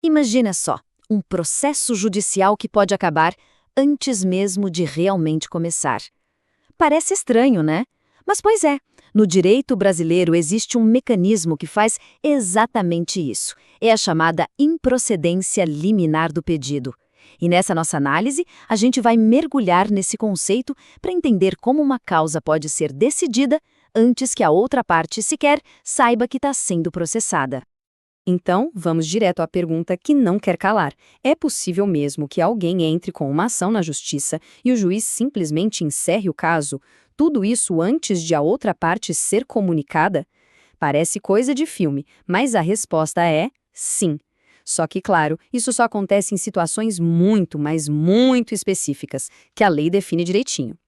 Imagina só, um processo judicial que pode acabar antes mesmo de realmente começar. Parece estranho, né? Mas pois é, no direito brasileiro existe um mecanismo que faz exatamente isso. É a chamada improcedência liminar do pedido. E nessa nossa análise, a gente vai mergulhar nesse conceito para entender como uma causa pode ser decidida antes que a outra parte sequer saiba que está sendo processada. Então, vamos direto à pergunta que não quer calar. É possível mesmo que alguém entre com uma ação na justiça e o juiz simplesmente encerre o caso? Tudo isso antes de a outra parte ser comunicada? Parece coisa de filme, mas a resposta é sim. Só que, claro, isso só acontece em situações muito, mas muito específicas, que a lei define direitinho.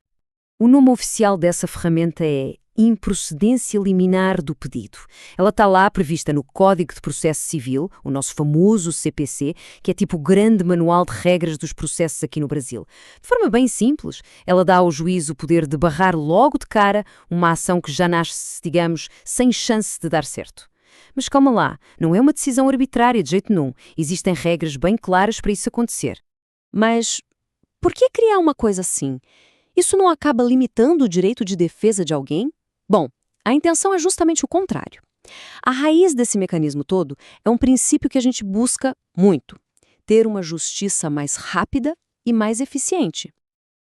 O nome oficial dessa ferramenta é improcedência liminar do pedido. Ela está lá prevista no Código de Processo Civil, o nosso famoso CPC, que é tipo o grande manual de regras dos processos aqui no Brasil. De forma bem simples, ela dá ao juiz o poder de barrar logo de cara uma ação que já nasce, digamos, sem chance de dar certo. Mas calma lá, não é uma decisão arbitrária de jeito nenhum. Existem regras bem claras para isso acontecer. Mas por que criar uma coisa assim? Isso não acaba limitando o direito de defesa de alguém? Bom, a intenção é justamente o contrário. A raiz desse mecanismo todo é um princípio que a gente busca muito: ter uma justiça mais rápida e mais eficiente.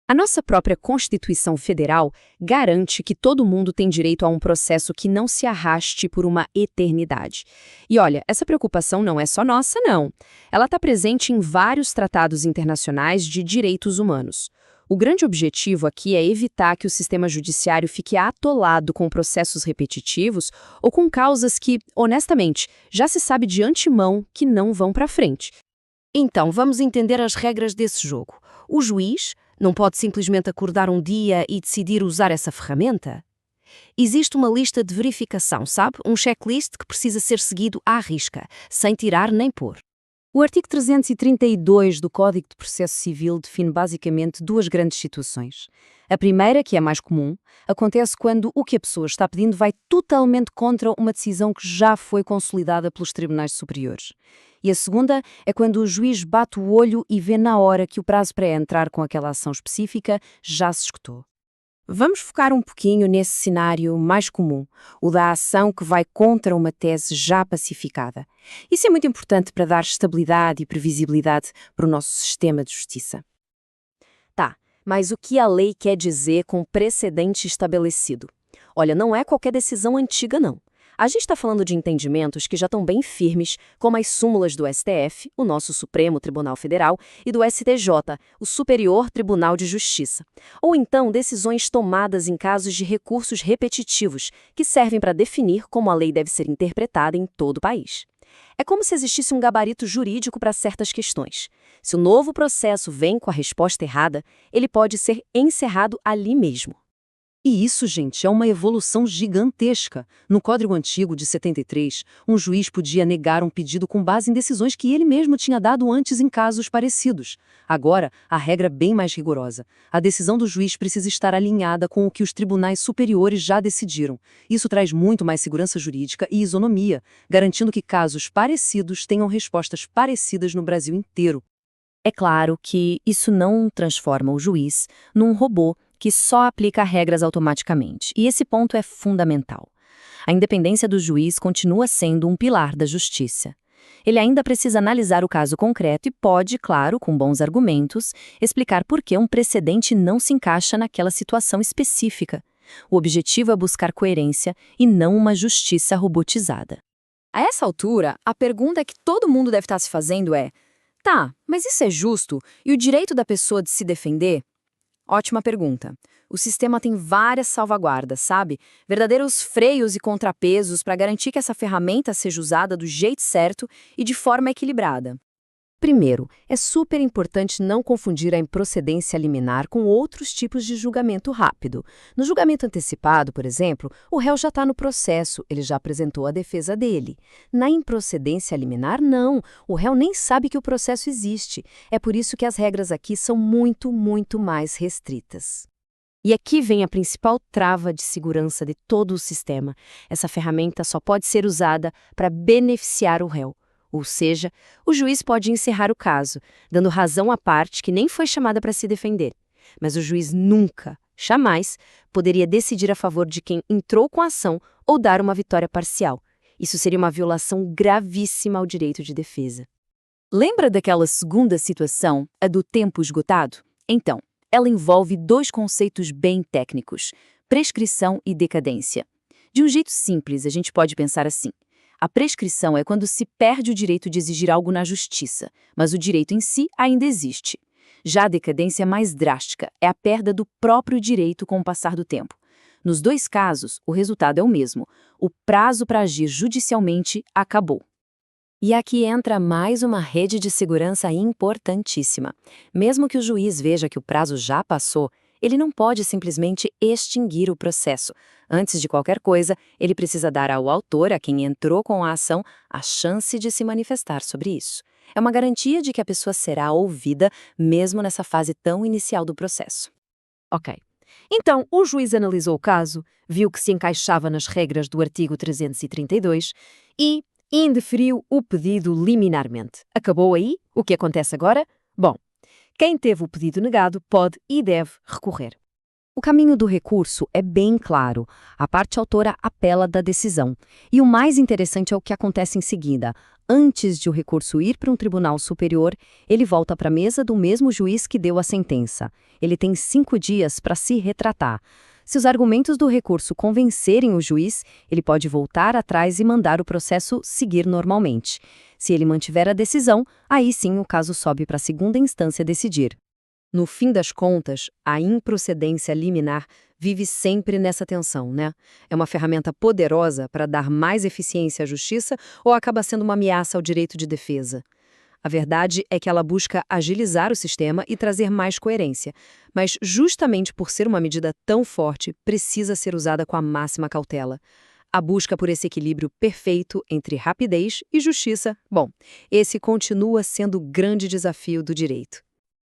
A nossa própria Constituição Federal garante que todo mundo tem direito a um processo que não se arraste por uma eternidade. E olha, essa preocupação não é só nossa, não. Ela está presente em vários tratados internacionais de direitos humanos. O grande objetivo aqui é evitar que o sistema judiciário fique atolado com processos repetitivos ou com causas que, honestamente, já se sabe de antemão que não vão para frente. Então, vamos entender as regras desse jogo. O juiz não pode simplesmente acordar um dia e decidir usar essa ferramenta? Existe uma lista de verificação, sabe? Um checklist que precisa ser seguido à risca, sem tirar nem pôr. O artigo 332 do Código de Processo Civil define basicamente duas grandes situações. A primeira, que é mais comum, acontece quando o que a pessoa está pedindo vai totalmente contra uma decisão que já foi consolidada pelos tribunais superiores. E a segunda é quando o juiz bate o olho e vê na hora que o prazo para entrar com aquela ação específica já se esgotou. Vamos focar um pouquinho nesse cenário mais comum, o da ação que vai contra uma tese já pacificada. Isso é muito importante para dar estabilidade e previsibilidade para o nosso sistema de justiça. Tá, mas o que a lei quer dizer com precedente estabelecido? Olha, não é qualquer decisão antiga, não. A gente está falando de entendimentos que já estão bem firmes, como as súmulas do STF, o nosso Supremo Tribunal Federal, e do STJ, o Superior Tribunal de Justiça. Ou então decisões tomadas em casos de recursos repetitivos, que servem para definir como a lei deve ser interpretada em todo o país. É como se existisse um gabarito jurídico para certas questões. Se o novo processo vem com a resposta errada, ele pode ser encerrado ali mesmo. E isso, gente, é uma evolução gigantesca. No Código Antigo de 73, um juiz podia negar um pedido com base em decisões que ele mesmo tinha dado antes em casos parecidos. Agora, a regra é bem mais rigorosa. A decisão do juiz precisa estar alinhada com o que os tribunais superiores já decidiram. Isso traz muito mais segurança jurídica e isonomia, garantindo que casos parecidos tenham respostas parecidas no Brasil inteiro. É claro que isso não transforma o juiz num robô que só aplica regras automaticamente, e esse ponto é fundamental. A independência do juiz continua sendo um pilar da justiça. Ele ainda precisa analisar o caso concreto e pode, claro, com bons argumentos, explicar por que um precedente não se encaixa naquela situação específica. O objetivo é buscar coerência e não uma justiça robotizada. A essa altura, a pergunta que todo mundo deve estar se fazendo é: tá, mas isso é justo? E o direito da pessoa de se defender? Ótima pergunta. O sistema tem várias salvaguardas, sabe? Verdadeiros freios e contrapesos para garantir que essa ferramenta seja usada do jeito certo e de forma equilibrada. Primeiro, é super importante não confundir a improcedência liminar com outros tipos de julgamento rápido. No julgamento antecipado, por exemplo, o réu já está no processo, ele já apresentou a defesa dele. Na improcedência liminar, não. O réu nem sabe que o processo existe. É por isso que as regras aqui são muito, muito mais restritas. E aqui vem a principal trava de segurança de todo o sistema. Essa ferramenta só pode ser usada para beneficiar o réu. Ou seja, o juiz pode encerrar o caso, dando razão à parte que nem foi chamada para se defender. Mas o juiz nunca, jamais, poderia decidir a favor de quem entrou com a ação ou dar uma vitória parcial. Isso seria uma violação gravíssima ao direito de defesa. Lembra daquela segunda situação, a do tempo esgotado? Então, ela envolve dois conceitos bem técnicos: prescrição e decadência. De um jeito simples, a gente pode pensar assim: a prescrição é quando se perde o direito de exigir algo na justiça, mas o direito em si ainda existe. Já a decadência é mais drástica, é a perda do próprio direito com o passar do tempo. Nos dois casos, o resultado é o mesmo: o prazo para agir judicialmente acabou. E aqui entra mais uma rede de segurança importantíssima. Mesmo que o juiz veja que o prazo já passou, ele não pode simplesmente extinguir o processo. Antes de qualquer coisa, ele precisa dar ao autor, a quem entrou com a ação, a chance de se manifestar sobre isso. É uma garantia de que a pessoa será ouvida, mesmo nessa fase tão inicial do processo. Ok. Então, o juiz analisou o caso, viu que se encaixava nas regras do artigo 332 e indeferiu o pedido liminarmente. Acabou aí? O que acontece agora? Bom, quem teve o pedido negado pode e deve recorrer. O caminho do recurso é bem claro. A parte autora apela da decisão. E o mais interessante é o que acontece em seguida. Antes de o recurso ir para um tribunal superior, ele volta para a mesa do mesmo juiz que deu a sentença. Ele tem 5 dias para se retratar. Se os argumentos do recurso convencerem o juiz, ele pode voltar atrás e mandar o processo seguir normalmente. Se ele mantiver a decisão, aí sim o caso sobe para a segunda instância decidir. No fim das contas, a improcedência liminar vive sempre nessa tensão, né? É uma ferramenta poderosa para dar mais eficiência à justiça ou acaba sendo uma ameaça ao direito de defesa? A verdade é que ela busca agilizar o sistema e trazer mais coerência, mas justamente por ser uma medida tão forte, precisa ser usada com a máxima cautela. A busca por esse equilíbrio perfeito entre rapidez e justiça, bom, esse continua sendo o grande desafio do direito.